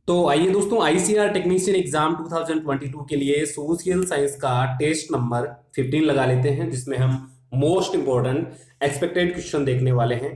तो आइए दोस्तों, आईसीआर टेक्नीशियन एग्जाम 2022 के लिए सोशल साइंस का टेस्ट नंबर 15 लगा लेते हैं, जिसमें हम मोस्ट इंपॉर्टेंट एक्सपेक्टेड क्वेश्चन देखने वाले हैं।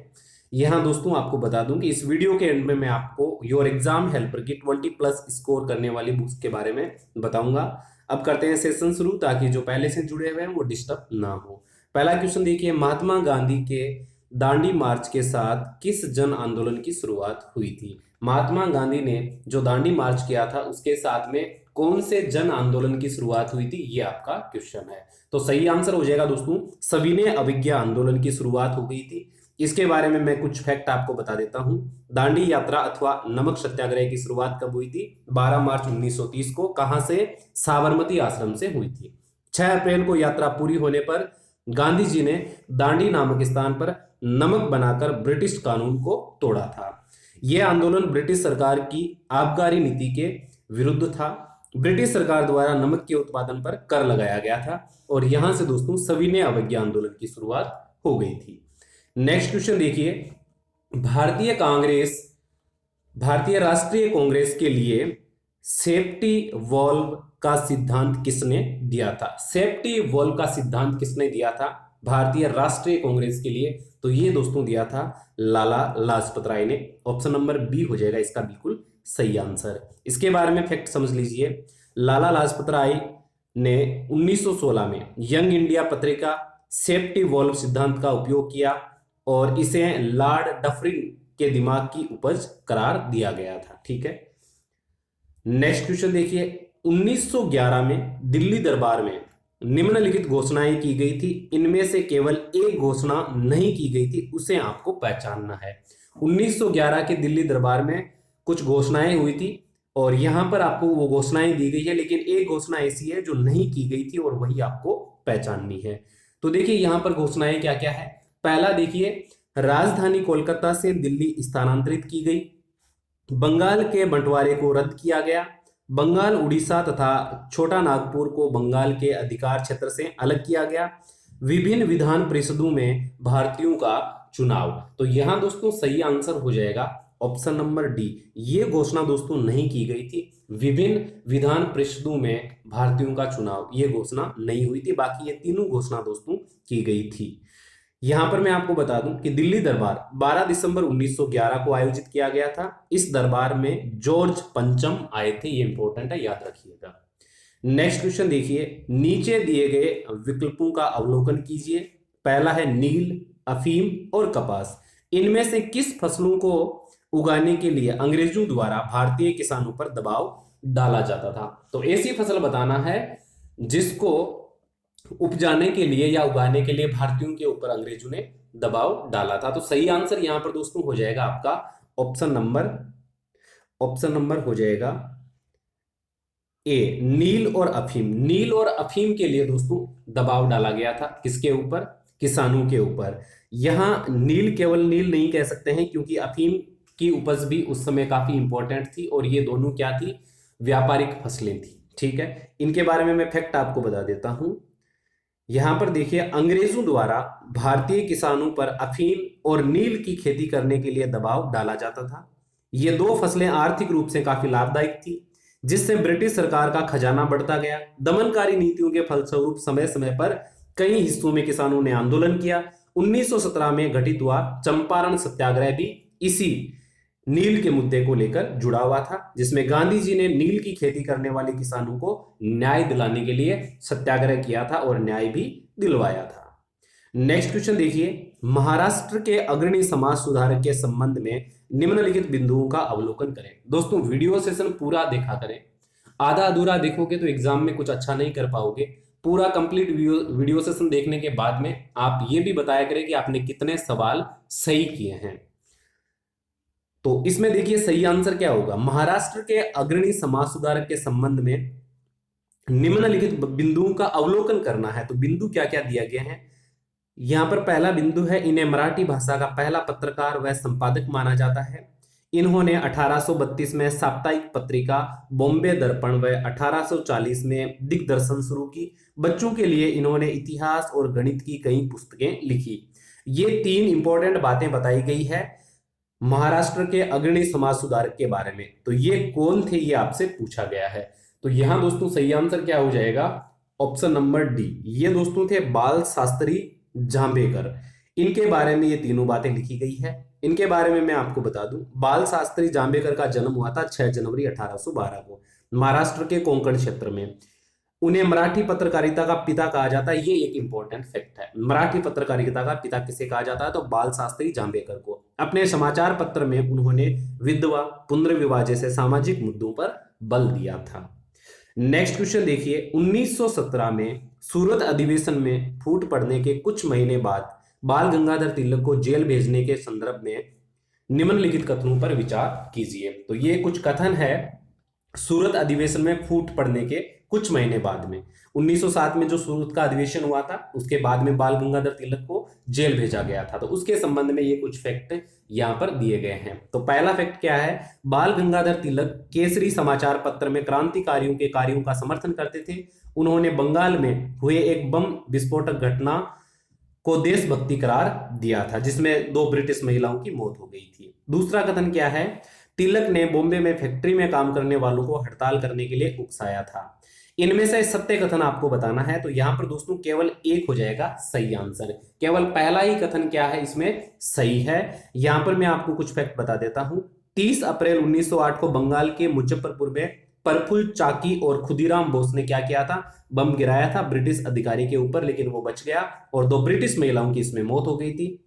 यहाँ दोस्तों आपको बता दूं कि इस वीडियो के एंड में मैं आपको योर एग्जाम हेल्पर की 20 प्लस स्कोर करने वाली बुक्स के बारे में बताऊंगा। अब करते हैं सेशन शुरू, ताकि जो पहले से जुड़े हुए हैं वो डिस्टर्ब ना हो। पहला क्वेश्चन देखिए, महात्मा गांधी के दांडी मार्च के साथ किस जन आंदोलन की शुरुआत हुई थी? महात्मा गांधी ने जो दांडी मार्च किया था उसके साथ में कौन से जन आंदोलन की शुरुआत हुई थी, ये आपका क्वेश्चन है। तो सही आंसर हो जाएगा दोस्तों, सविनय अवज्ञा आंदोलन की शुरुआत हो गई थी। इसके बारे में मैं कुछ फैक्ट आपको बता देता हूं। दांडी यात्रा अथवा नमक सत्याग्रह की शुरुआत कब हुई थी? 12 मार्च 1930 को। कहां से? साबरमती आश्रम से हुई थी। 6 अप्रैल को यात्रा पूरी होने पर गांधी जी ने दांडी नामक स्थान पर नमक बनाकर ब्रिटिश कानून को तोड़ा था। यह आंदोलन ब्रिटिश सरकार की आबकारी नीति के विरुद्ध था। ब्रिटिश सरकार द्वारा नमक के उत्पादन पर कर लगाया गया था और यहां से दोस्तों सविनय अवज्ञा आंदोलन की शुरुआत हो गई थी। नेक्स्ट क्वेश्चन देखिए, भारतीय राष्ट्रीय कांग्रेस के लिए सेफ्टी वॉल्व का सिद्धांत किसने दिया था? सेफ्टी वॉल्व का सिद्धांत किसने दिया था भारतीय राष्ट्रीय कांग्रेस के लिए? तो ये दोस्तों दिया था लाला लाजपत राय ने। ऑप्शन नंबर बी हो जाएगा इसका बिल्कुल सही आंसर। इसके बारे में फैक्ट समझ लीजिए। लाला लाजपत राय ने 1916 में यंग इंडिया पत्रिका सेफ्टी वॉल्व सिद्धांत का उपयोग किया और इसे लॉर्ड डफरिन के दिमाग की उपज करार दिया गया था। ठीक है, नेक्स्ट क्वेश्चन देखिए, 1911 में दिल्ली दरबार में निम्नलिखित घोषणाएं की गई थी, इनमें से केवल एक घोषणा नहीं की गई थी, उसे आपको पहचानना है। 1911 के दिल्ली दरबार में कुछ घोषणाएं हुई थी और यहां पर आपको वो घोषणाएं दी गई है, लेकिन एक घोषणा ऐसी है जो नहीं की गई थी और वही आपको पहचाननी है। तो देखिए यहां पर घोषणाएं क्या क्या है। पहला देखिए, राजधानी कोलकाता से दिल्ली स्थानांतरित की गई, बंगाल के बंटवारे को रद्द किया गया, बंगाल उड़ीसा तथा छोटा नागपुर को बंगाल के अधिकार क्षेत्र से अलग किया गया, विभिन्न विधान परिषदों में भारतीयों का चुनाव। तो यहां दोस्तों सही आंसर हो जाएगा ऑप्शन नंबर डी। ये घोषणा दोस्तों नहीं की गई थी, विभिन्न विधान परिषदों में भारतीयों का चुनाव, ये घोषणा नहीं हुई थी। बाकी ये तीनों घोषणा दोस्तों की गई थी। यहां पर मैं आपको बता दूं कि दिल्ली दरबार 12 दिसंबर 1911 को आयोजित किया गया था। इस दरबार में जॉर्ज पंचम आए थे, ये इंपॉर्टेंट है, याद रखिएगा। नेक्स्ट क्वेश्चन देखिए, नीचे दिए गए विकल्पों का अवलोकन कीजिए। पहला है नील, अफीम और कपास। इनमें से किस फसलों को उगाने के लिए अंग्रेजों द्वारा भारतीय किसानों पर दबाव डाला जाता था? तो ऐसी फसल बताना है जिसको उपजाने के लिए या उगाने के लिए भारतीयों के ऊपर अंग्रेजों ने दबाव डाला था। तो सही आंसर यहां पर दोस्तों हो जाएगा आपका ऑप्शन नंबर हो जाएगा ए, नील और अफीम। नील और अफीम के लिए दोस्तों दबाव डाला गया था, किसके ऊपर? किसानों के ऊपर। यहां नील केवल नील नहीं कह सकते हैं, क्योंकि अफीम की उपज भी उस समय काफी इंपॉर्टेंट थी और ये दोनों क्या थी? व्यापारिक फसलें थी। ठीक है, इनके बारे में मैं फैक्ट आपको बता देता हूं। यहां पर देखिए, अंग्रेजों द्वारा भारतीय किसानों पर अफीम और नील की खेती करने के लिए दबाव डाला जाता था। ये दो फसलें आर्थिक रूप से काफी लाभदायक थी, जिससे ब्रिटिश सरकार का खजाना बढ़ता गया। दमनकारी नीतियों के फलस्वरूप समय समय पर कई हिस्सों में किसानों ने आंदोलन किया। 1917 में घटित हुआ चंपारण सत्याग्रह भी इसी नील के मुद्दे को लेकर जुड़ा हुआ था, जिसमें गांधी जी ने नील की खेती करने वाले किसानों को न्याय दिलाने के लिए सत्याग्रह किया था और न्याय भी दिलवाया था। नेक्स्ट क्वेश्चन देखिए, महाराष्ट्र के अग्रणी समाज सुधारक के संबंध में निम्नलिखित बिंदुओं का अवलोकन करें। दोस्तों वीडियो सेशन पूरा देखा करें, आधा अधूरा देखोगे तो एग्जाम में कुछ अच्छा नहीं कर पाओगे। पूरा कंप्लीट वीडियो सेशन देखने के बाद में आप ये भी बताया करें कि आपने कितने सवाल सही किए हैं। तो इसमें देखिए सही आंसर क्या होगा? महाराष्ट्र के अग्रणी समाज सुधारक के संबंध में निम्नलिखित बिंदुओं का अवलोकन करना है। तो बिंदु क्या क्या दिया गया है यहां पर? पहला बिंदु है, इन्हें मराठी भाषा का पहला पत्रकार व संपादक माना जाता है। इन्होंने 1832 में साप्ताहिक पत्रिका बॉम्बे दर्पण व 1840 में दिग्दर्शन शुरू की। बच्चों के लिए इन्होंने इतिहास और गणित की कई पुस्तकें लिखी। ये तीन इंपॉर्टेंट बातें बताई गई है महाराष्ट्र के अग्रणी समाज सुधारक के बारे में। तो ये कौन थे, ये आपसे पूछा गया है। तो यहां दोस्तों सही आंसर क्या हो जाएगा, ऑप्शन नंबर डी। ये दोस्तों थे बाल शास्त्री जांभेकर। इनके बारे में ये तीनों बातें लिखी गई है। इनके बारे में मैं आपको बता दूं, बाल शास्त्री जांभेकर का जन्म हुआ था 6 जनवरी 1812 को महाराष्ट्र के कोंकण क्षेत्र में। उन्हें मराठी पत्रकारिता का पिता कहा जाता है। ये एक इंपॉर्टेंट फैक्ट है, मराठी पत्रकारिता का पिता किसे कहा जाता है, तो बाल शास्त्री जांभेकर को। अपने समाचार पत्र में उन्होंने विधवा, पुनर्विवाह जैसे सामाजिक मुद्दों पर बल दिया था। नेक्स्ट क्वेश्चन देखिए, 1917 में सूरत अधिवेशन में फूट पड़ने के कुछ महीने बाद बाल गंगाधर तिलक को जेल भेजने के संदर्भ में निम्नलिखित कथनों पर विचार कीजिए। तो ये कुछ कथन है सूरत अधिवेशन में फूट पड़ने के कुछ महीने बाद में। 1907 में जो सूरत का अधिवेशन हुआ था, उसके बाद में बाल गंगाधर तिलक को जेल भेजा गया था। तो उसके संबंध में ये कुछ फैक्ट यहां पर दिए गए हैं। तो पहला फैक्ट क्या है, बाल गंगाधर तिलक केसरी समाचार पत्र में क्रांतिकारियों के कार्यों का समर्थन करते थे। उन्होंने बंगाल में हुए एक बम विस्फोटक घटना को देशभक्ति करार दिया था, जिसमें 2 ब्रिटिश महिलाओं की मौत हो गई थी। दूसरा कथन क्या है, तिलक ने बॉम्बे में फैक्ट्री में काम करने वालों को हड़ताल करने के लिए उकसाया था। इनमें से सत्य कथन आपको बताना है। तो यहां पर दोस्तों केवल एक हो जाएगा सही आंसर, केवल पहला ही कथन क्या है इसमें सही है। यहां पर मैं आपको कुछ फैक्ट बता देता हूं। 30 अप्रैल 1908 को बंगाल के मुजफ्फरपुर में प्रफुल्ल चाकी और खुदीराम बोस ने क्या किया था, बम गिराया था ब्रिटिश अधिकारी के ऊपर, लेकिन वो बच गया और 2 ब्रिटिश महिलाओं की इसमें मौत हो गई थी।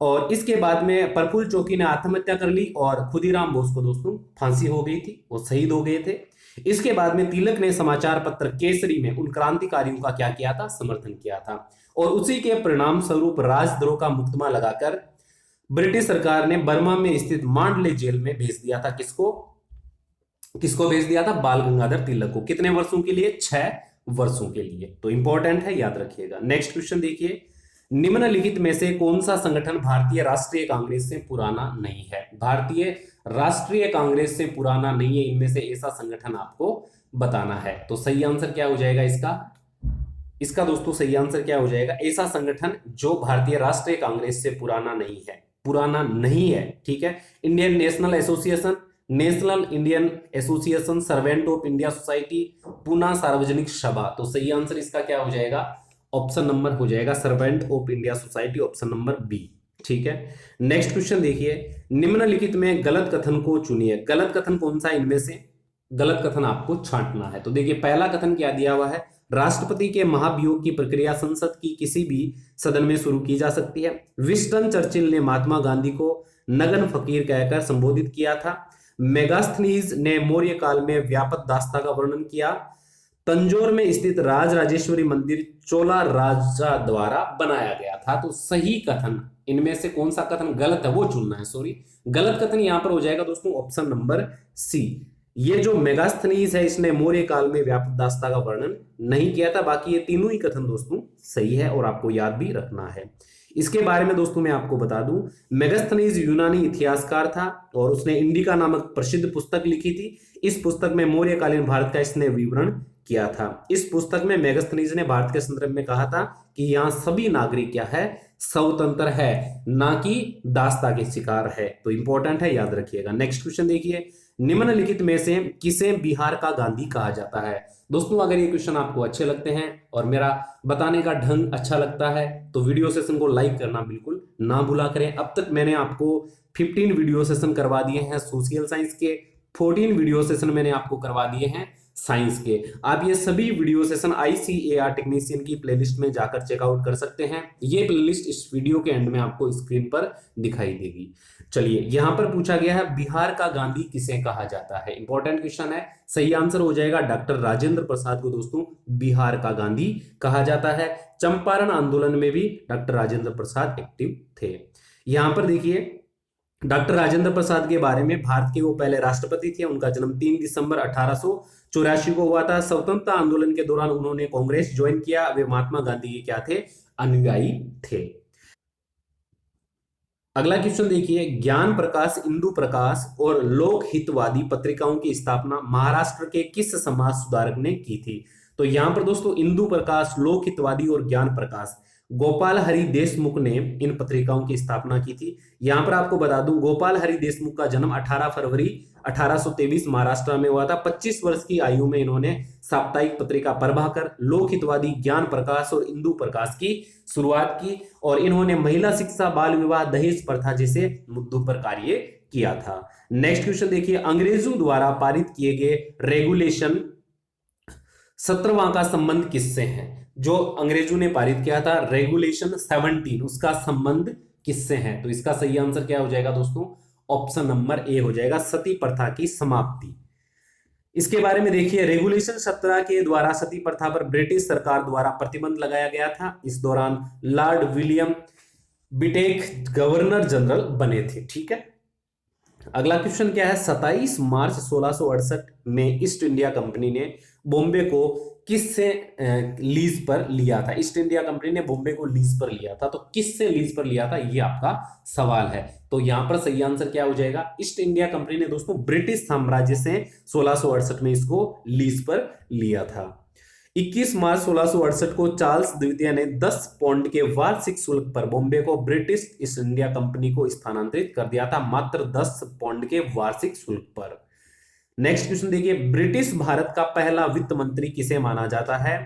और इसके बाद में प्रफुल्ल चौकी ने आत्महत्या कर ली और खुदीराम बोस को दोस्तों फांसी हो गई थी, वो शहीद हो गए थे। इसके बाद में तिलक ने समाचार पत्र केसरी में उन क्रांतिकारियों का क्या किया था, समर्थन किया था। और उसी के परिणाम स्वरूप राजद्रोह का मुकदमा लगाकर ब्रिटिश सरकार ने बर्मा में स्थित मांडले जेल में भेज दिया था। किसको भेज दिया था, बाल गंगाधर तिलक को। कितने वर्षों के लिए, 6 वर्षों के लिए। तो इंपॉर्टेंट है, याद रखिएगा। नेक्स्ट क्वेश्चन देखिए, निम्नलिखित में से कौन सा संगठन भारतीय राष्ट्रीय कांग्रेस से पुराना नहीं है। भारतीय राष्ट्रीय कांग्रेस से पुराना नहीं है, इनमें से ऐसा संगठन आपको बताना है। तो सही आंसर क्या हो जाएगा इसका दोस्तों सही आंसर क्या हो जाएगा, ऐसा संगठन जो भारतीय राष्ट्रीय कांग्रेस से पुराना नहीं है, ठीक है। Indian national association, national Indian association, servant of India society, Poona Sarvajanik Sabha. तो सही आंसर इसका क्या हो जाएगा, ऑप्शन नंबर हो जाएगा servant of India society, option number B, ठीक है। नेक्स्ट क्वेश्चन देखिए, निम्नलिखित में गलत कथन को चुनिए। गलत कथन कौन सा, इनमें से गलत कथन आपको छांटना है। तो देखिए पहला कथन क्या दिया हुआ है, राष्ट्रपति के महाभियोग की प्रक्रिया संसद की किसी भी सदन में शुरू की जा सकती है। विंस्टन चर्चिल ने महात्मा गांधी को नगन फकीर कहकर संबोधित किया था। मेगास्थनीज ने मौर्य काल में व्यापक दास्ता का वर्णन किया। तंजौर में स्थित राजराजेश्वरी मंदिर चोला राजा द्वारा बनाया गया था। तो सही कथन इनमें से कौन सा कथन गलत है वो चुनना है। सॉरी, गलत कथन यहां पर हो जाएगा दोस्तों ऑप्शन नंबर सी। ये जो मेगास्थनीज है इसने मौर्य काल में व्यापक दास्ता का वर्णन नहीं किया था। बाकी ये तीनों ही कथन दोस्तों सही है और आपको याद भी रखना है। इसके बारे में दोस्तों मैं आपको बता दूं, मेगास्थनीज यूनानी इतिहासकार था और उसने इंडिका नामक प्रसिद्ध पुस्तक लिखी थी। इस पुस्तक में मौर्यकालीन भारत का इसने विवरण किया था। इस पुस्तक में मेगास्थनीज ने भारत के संदर्भ में कहा था कि यहाँ सभी नागरिक क्या है, स्वतंत्र है, ना कि दास्ता के शिकार है। तो इंपॉर्टेंट है, याद रखिएगा। नेक्स्ट क्वेश्चन देखिए, निम्नलिखित में से किसे बिहार का गांधी कहा जाता है। दोस्तों अगर ये क्वेश्चन आपको अच्छे लगते हैं और मेरा बताने का ढंग अच्छा लगता है तो वीडियो सेशन को लाइक करना बिल्कुल ना भूला करें। अब तक मैंने आपको 15 वीडियो सेशन करवा दिए हैं सोशल साइंस के, 14 वीडियो सेशन मैंने आपको करवा दिए हैं साइंस के। आप ये सभी वीडियो सेशन ICAR टेक्नीशियन की प्लेलिस्ट में जाकर चेकआउट कर सकते हैं। ये प्लेलिस्ट इस वीडियो के एंड में आपको स्क्रीन पर दिखाई देगी। चलिए, यहां पर पूछा गया है बिहार का गांधी किसे कहा जाता है। इंपॉर्टेंट क्वेश्चन है। सही आंसर हो जाएगा डॉक्टर राजेंद्र प्रसाद को दोस्तों बिहार का गांधी कहा जाता है। चंपारण आंदोलन में भी डॉक्टर राजेंद्र प्रसाद एक्टिव थे। यहां पर देखिए डॉक्टर राजेंद्र प्रसाद के बारे में, भारत के वो पहले राष्ट्रपति थे। उनका जन्म 3 दिसंबर 1884 को हुआ था। स्वतंत्रता आंदोलन के दौरान उन्होंने कांग्रेस ज्वाइन किया। वे महात्मा गांधी के क्या थे, अनुयायी थे। अगला क्वेश्चन देखिए, ज्ञान प्रकाश, इंदु प्रकाश और लोक हितवादी पत्रिकाओं की स्थापना महाराष्ट्र के किस समाज सुधारक ने की थी। तो यहां पर दोस्तों इंदु प्रकाश, लोक हितवादी और ज्ञान प्रकाश, गोपाल हरि देशमुख ने इन पत्रिकाओं की स्थापना की थी। यहां पर आपको बता दूं, गोपाल हरि देशमुख का जन्म 18 फरवरी 1823 महाराष्ट्र में हुआ था। 25 वर्ष की आयु में इन्होंने साप्ताहिक पत्रिका प्रभाकर, लोक हितवादी, ज्ञान प्रकाश और इंदु प्रकाश की शुरुआत की और इन्होंने महिला शिक्षा, बाल विवाह, दहेज प्रथा जैसे मुद्दों पर कार्य किया था। नेक्स्ट क्वेश्चन देखिए, अंग्रेजों द्वारा पारित किए गए रेगुलेशन 17वां का संबंध किससे है? जो अंग्रेजों ने पारित किया था रेगुलेशन 17, उसका संबंध किससे है? तो इसका सही आंसर क्या हो जाएगा दोस्तों? ऑप्शन नंबर ए हो जाएगा, सती प्रथा की समाप्ति। इसके बारे में देखिए, रेगुलेशन 17 के द्वारा सती प्रथा पर ब्रिटिश सरकार द्वारा प्रतिबंध लगाया गया था। इस दौरान Lord William Bentinck governor general बने थे। ठीक है, अगला क्वेश्चन क्या है, 27 मार्च 1668 में ईस्ट इंडिया कंपनी ने बॉम्बे को किससे लीज पर लिया था? ईस्ट इंडिया कंपनी ने बॉम्बे को लीज पर लिया था, तो किससे लीज पर लिया था, ये आपका सवाल है। तो यहां पर सही आंसर क्या हो जाएगा? ईस्ट इंडिया कंपनी ने दोस्तों ब्रिटिश साम्राज्य से 1668 में इसको लीज पर लिया था। 21 मार्च 1668 को चार्ल्स द्वितीय ने 10 पौंड के वार्षिक शुल्क पर बॉम्बे को ब्रिटिश ईस्ट इंडिया कंपनी को स्थानांतरित कर दिया था, मात्र 10 पौंड के वार्षिक शुल्क पर। नेक्स्ट क्वेश्चन देखिए, ब्रिटिश भारत का पहला वित्त मंत्री किसे माना जाता है?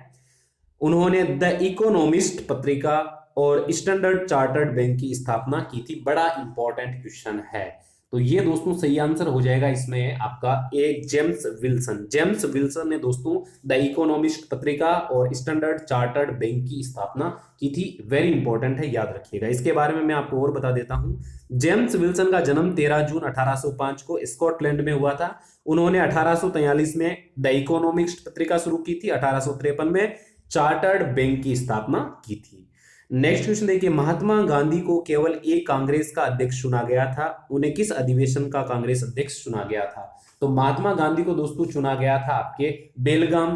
उन्होंने द इकोनॉमिस्ट पत्रिका और स्टैंडर्ड चार्टर्ड बैंक की स्थापना की थी। बड़ा इंपॉर्टेंट क्वेश्चन है, तो ये दोस्तों सही आंसर हो जाएगा इसमें आपका ए, जेम्स विल्सन। जेम्स विल्सन ने दोस्तों द इकोनॉमिस्ट पत्रिका और स्टैंडर्ड चार्टर्ड बैंक की स्थापना की थी। वेरी इंपॉर्टेंट है, याद रखिएगा। इसके बारे में मैं आपको और बता देता हूं, जेम्स विल्सन का जन्म 13 जून 1805 को स्कॉटलैंड में हुआ था। उन्होंने 1843 में द इकोनॉमिस्ट पत्रिका शुरू की थी, 1853 में चार्टर्ड बैंक की स्थापना की थी। नेक्स्ट क्वेश्चन देखिए, महात्मा गांधी को केवल एक कांग्रेस का अध्यक्ष चुना गया था, उन्हें किस अधिवेशन का कांग्रेस अध्यक्ष चुना गया था? तो महात्मा गांधी को दोस्तों चुना गया था आपके बेलगाम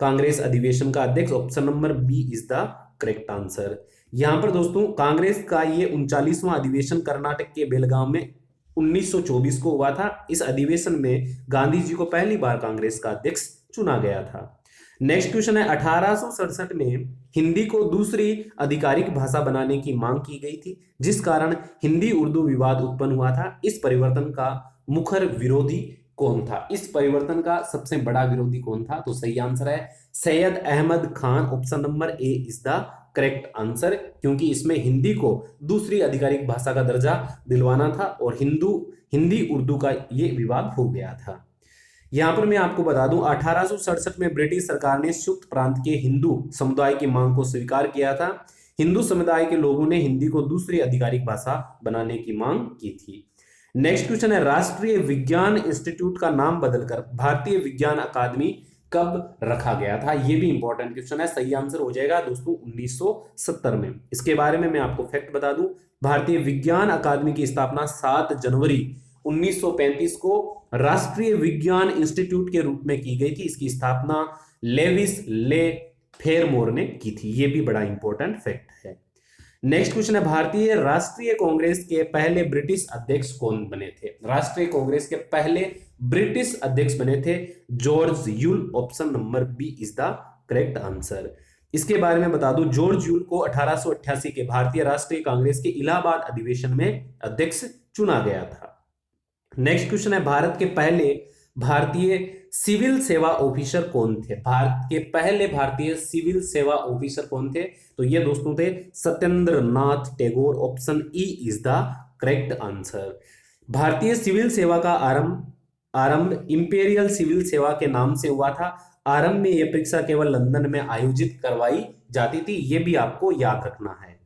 कांग्रेस अधिवेशन का अध्यक्ष। Option number B is the correct answer. यहां पर दोस्तों कांग्रेस का ये 39वां अधिवेशन कर्नाटक के बेलगाम में 1924 को हुआ था। इस अधिवेशन में गांधी जी को पहली बार कांग्रेस का अध्यक्ष चुना गया था। नेक्स्ट क्वेश्चन है, 1867 में हिंदी को दूसरी आधिकारिक भाषा बनाने की मांग की गई थी, जिस कारण हिंदी उर्दू विवाद उत्पन्न हुआ था। इस परिवर्तन का मुखर विरोधी कौन था? इस परिवर्तन का सबसे बड़ा विरोधी कौन था? तो सही आंसर है Syed Ahmad Khan. Option number A is the correct answer, क्योंकि इसमें हिंदी को दूसरी आधिकारिक भाषा का दर्जा दिलवाना था और हिंदी उर्दू का ये विवाद हो गया था। यहां पर मैं आपको बता दूं, 1867 में ब्रिटिश सरकार ने संयुक्त प्रांत के हिंदू समुदाय की मांग को स्वीकार किया था। हिंदू समुदाय के लोगों ने हिंदी को दूसरी आधिकारिक भाषा बनाने की मांग की थी। नेक्स्ट क्वेश्चन है, राष्ट्रीय विज्ञान इंस्टीट्यूट का नाम बदलकर भारतीय विज्ञान अकादमी कब रखा गया था? यह भी इंपॉर्टेंट क्वेश्चन है। सही आंसर हो जाएगा दोस्तों 1970 में। इसके बारे में मैं आपको फैक्ट बता दूं, भारतीय विज्ञान अकादमी की स्थापना 7 जनवरी 1935 को राष्ट्रीय विज्ञान इंस्टीट्यूट के रूप में की गई थी। इसकी स्थापना लेविस ले फेरमोर ने की थी। यह भी बड़ा इंपॉर्टेंट फैक्ट है। नेक्स्ट क्वेश्चन है, भारतीय राष्ट्रीय कांग्रेस के पहले ब्रिटिश अध्यक्ष कौन बने थे? राष्ट्रीय कांग्रेस के पहले ब्रिटिश अध्यक्ष बने थे George Yule. Option number B is the correct answer. इसके बारे में बता दूं, जॉर्ज यूल को 1888 के भारतीय राष्ट्रीय कांग्रेस के इलाहाबाद अधिवेशन में अध्यक्ष चुना गया था। नेक्स्ट क्वेश्चन है, भारत के पहले भारतीय सिविल सेवा ऑफिसर कौन थे? भारत के पहले भारतीय सिविल सेवा ऑफिसर कौन थे? तो ये दोस्तों थे Satyendra Nath Tagore. Option E is the correct answer. भारतीय सिविल सेवा का आरंभ इंपीरियल सिविल सेवा के नाम से हुआ था। आरंभ में यह परीक्षा केवल लंदन में आयोजित करवाई जाती थी, यह भी आपको याद रखना है।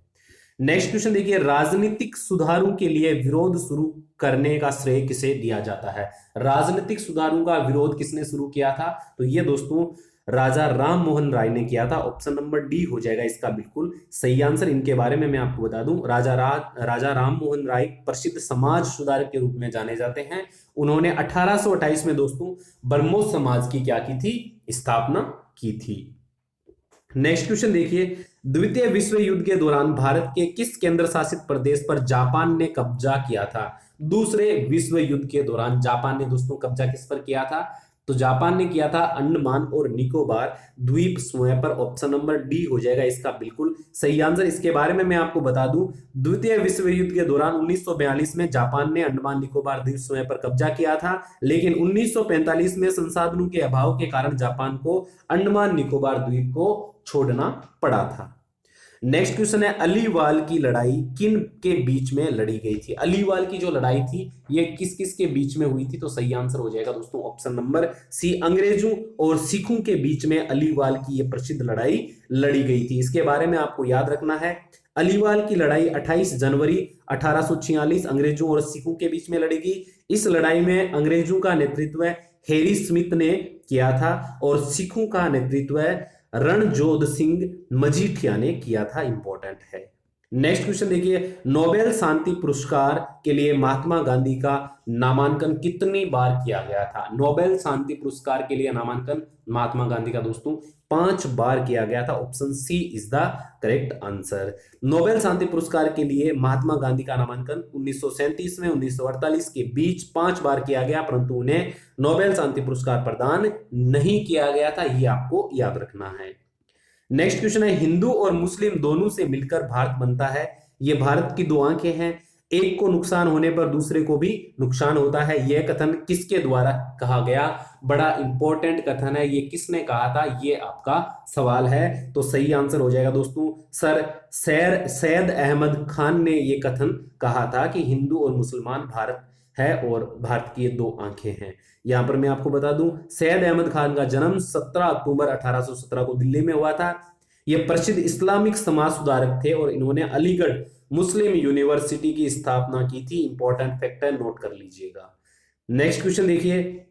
नेक्स्ट क्वेश्चन देखिए, राजनीतिक सुधारों के लिए विरोध शुरू करने का श्रेय किसे दिया जाता है? राजनीतिक सुधारों का विरोध किसने शुरू किया था? तो ये दोस्तों राजा राम मोहन राय ने किया था। ऑप्शन नंबर डी हो जाएगा इसका बिल्कुल सही आंसर। इनके बारे में मैं आपको बता दूं, राजा राम मोहन राय प्रसिद्ध समाज सुधारक के रूप में जाने जाते हैं। उन्होंने 1828 में दोस्तों ब्रह्मो समाज की क्या की थी? स्थापना की थी। नेक्स्ट क्वेश्चन देखिए, द्वितीय विश्व युद्ध के दौरान भारत के किस केंद्र शासित प्रदेश पर जापान ने कब्जा किया था? दूसरे विश्व युद्ध के दौरान जापान ने दोस्तों कब्जा किस पर किया था? तो जापान ने किया था अंडमान और निकोबार द्वीप समूह पर। ऑप्शन नंबर डी हो जाएगा इसका बिल्कुल सही आंसर। इसके बारे में मैं आपको बता दूं, द्वितीय विश्व युद्ध के दौरान 1942 में जापान ने अंडमान निकोबार द्वीप समूह पर कब्जा किया था, लेकिन 1945 में संसाधनों के अभाव के कारण जापान को अंडमान निकोबार द्वीप को छोड़ना पड़ा था। नेक्स्ट क्वेश्चन है, अलीवाल की लड़ाई किन के बीच में लड़ी गई थी? अलीवाल की जो लड़ाई थी ये किस किस के बीच में हुई थी? तो सही आंसर हो जाएगा दोस्तों ऑप्शन नंबर सी, अंग्रेजों और सिखों के बीच में अलीवाल की ये प्रसिद्ध लड़ाई लड़ी गई थी। इसके बारे में आपको याद रखना है, अलीवाल की लड़ाई 28 जनवरी 1846 अंग्रेजों और सिखों के बीच में लड़ी गई। इस लड़ाई में अंग्रेजों का नेतृत्व हैरी स्मिथ ने किया था और सिखों का नेतृत्व रणजोध सिंह मजीठिया ने किया था। इंपॉर्टेंट है। नेक्स्ट क्वेश्चन देखिए, नोबेल शांति पुरस्कार के लिए महात्मा गांधी का नामांकन कितनी बार किया गया था? नोबेल शांति पुरस्कार के लिए नामांकन महात्मा गांधी का दोस्तों 5 बार किया गया था। Option C is the correct answer. Nobel शांति पुरस्कार के लिए महात्मा गांधी का नामांकन 1937 में 1948 के बीच 5 बार किया गया, परंतु उन्हें नोबेल शांति पुरस्कार प्रदान नहीं किया गया था, यह आपको याद रखना है। नेक्स्ट क्वेश्चन है, हिंदू और मुस्लिम दोनों से मिलकर भारत बनता है। ये भारत की दो आंखें हैं, एक को नुकसान होने पर दूसरे को भी नुकसान होता है। यह कथन किसके द्वारा कहा गया? बड़ा इंपॉर्टेंट कथन है, ये किसने कहा था? ये आपका सवाल है। तो सही आंसर हो जाएगा दोस्तों सर सैयद अहमद खान ने ये कथन कहा था कि हिंदू और मुसलमान भारत है और भारत की ये दो आंखें हैं। यहां पर मैं आपको बता दूं, सैयद अहमद खान का जन्म 17 अक्टूबर 1817 को दिल्ली में हुआ था। ये प्रसिद्ध इस्लामिक समाज सुधारक थे और इन्होंने अलीगढ़ मुस्लिम यूनिवर्सिटी की स्थापना की थी। इंपॉर्टेंट फैक्ट है, नोट कर लीजिएगा। नेक्स्ट क्वेश्चन देखिए,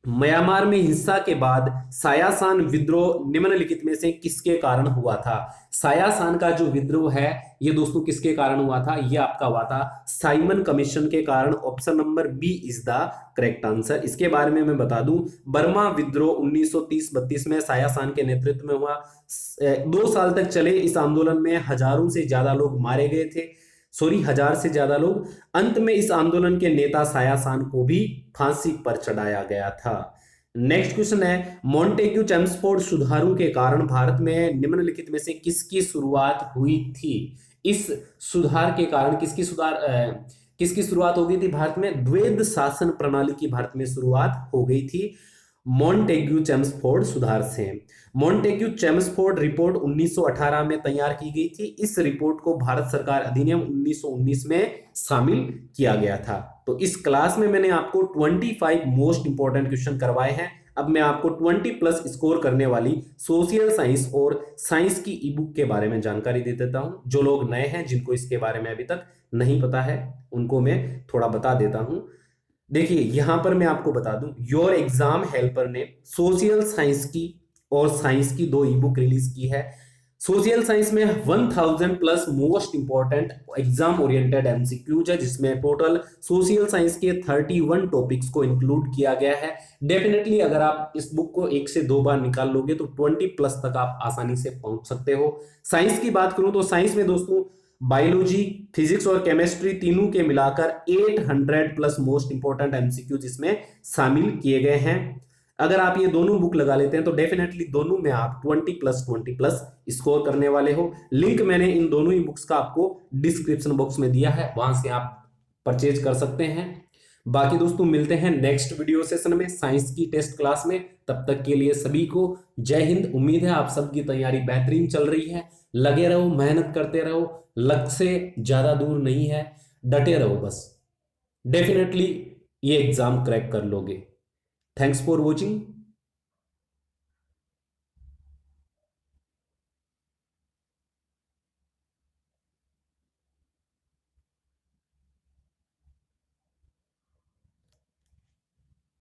म्यांमार में हिंसा के बाद सायासान विद्रोह निम्नलिखित में से किसके कारण हुआ था? सायासान का जो विद्रोह है ये दोस्तों किसके कारण हुआ था? ये आपका हुआ था साइमन कमीशन के कारण। Option number B is the correct answer. इसके बारे में मैं बता दूं, बर्मा विद्रोह 1930-32 में सायासान के नेतृत्व में हुआ। 2 साल तक चले इस आंदोलन में हजारों से ज्यादा लोग मारे गए थे, 1000 से ज्यादा लोग। अंत में इस आंदोलन के नेता सायासान को भी फांसी पर चढ़ाया गया था। नेक्स्ट क्वेश्चन है, मॉन्टेग्यू चेम्सफोर्ड सुधारों के कारण भारत में निम्नलिखित में से किसकी शुरुआत हुई थी? इस सुधार के कारण किसकी शुरुआत हो गई थी भारत में? द्वैध शासन प्रणाली की भारत में शुरुआत हो गई थी मॉन्टेग्यू चेम्सफोर्ड सुधार से। मॉन्टेग्यू चेम्सफोर्ड रिपोर्ट 1918 में तैयार की गई थी। इस रिपोर्ट को भारत सरकार अधिनियम 1919 में शामिल किया गया था। तो इस क्लास में मैंने आपको 25 मोस्ट इंपॉर्टेंट क्वेश्चन करवाए हैं। अब मैं आपको 20+ स्कोर करने वाली सोशल साइंस और साइंस की ई बुक के बारे में जानकारी दे देता हूं। जो लोग नए हैं, जिनको इसके बारे में अभी तक नहीं पता है, उनको मैं थोड़ा बता देता हूं। देखिए यहां पर मैं आपको बता दूं, योर एग्जाम हेल्पर ने सोशल साइंस की और साइंस की 2 ई बुक रिलीज की है। सोशल साइंस में 1000+ most important exam oriented MCQs है, जिसमें टोटल सोशल साइंस के 31 टॉपिक्स को इंक्लूड किया गया है। डेफिनेटली अगर आप इस बुक को 1 से 2 बार निकाल लोगे तो 20+ तक आप आसानी से पहुंच सकते हो। साइंस की बात करूं तो साइंस में दोस्तों बायोलॉजी, फिजिक्स और केमिस्ट्री तीनों के मिलाकर 800+ मोस्ट इंपॉर्टेंट एमसीक्यूज इसमें शामिल किए गए हैं। अगर आप ये दोनों बुक लगा लेते हैं तो डेफिनेटली दोनों में आप 20+ स्कोर करने वाले हो। लिंक मैंने इन दोनों ही बुक्स का आपको डिस्क्रिप्शन बॉक्स में दिया है, वहां से आप परचेज कर सकते हैं। बाकी दोस्तों मिलते हैं नेक्स्ट वीडियो सेशन में साइंस की टेस्ट क्लास में। तब तक के लिए सभी को जय हिंद। उम्मीद है आप सबकी तैयारी बेहतरीन चल रही है। लगे रहो, मेहनत करते रहो, लक्ष्य से ज्यादा दूर नहीं है, डटे रहो बस। डेफिनेटली ये एग्जाम क्रैक कर लोगे। Thanks for watching.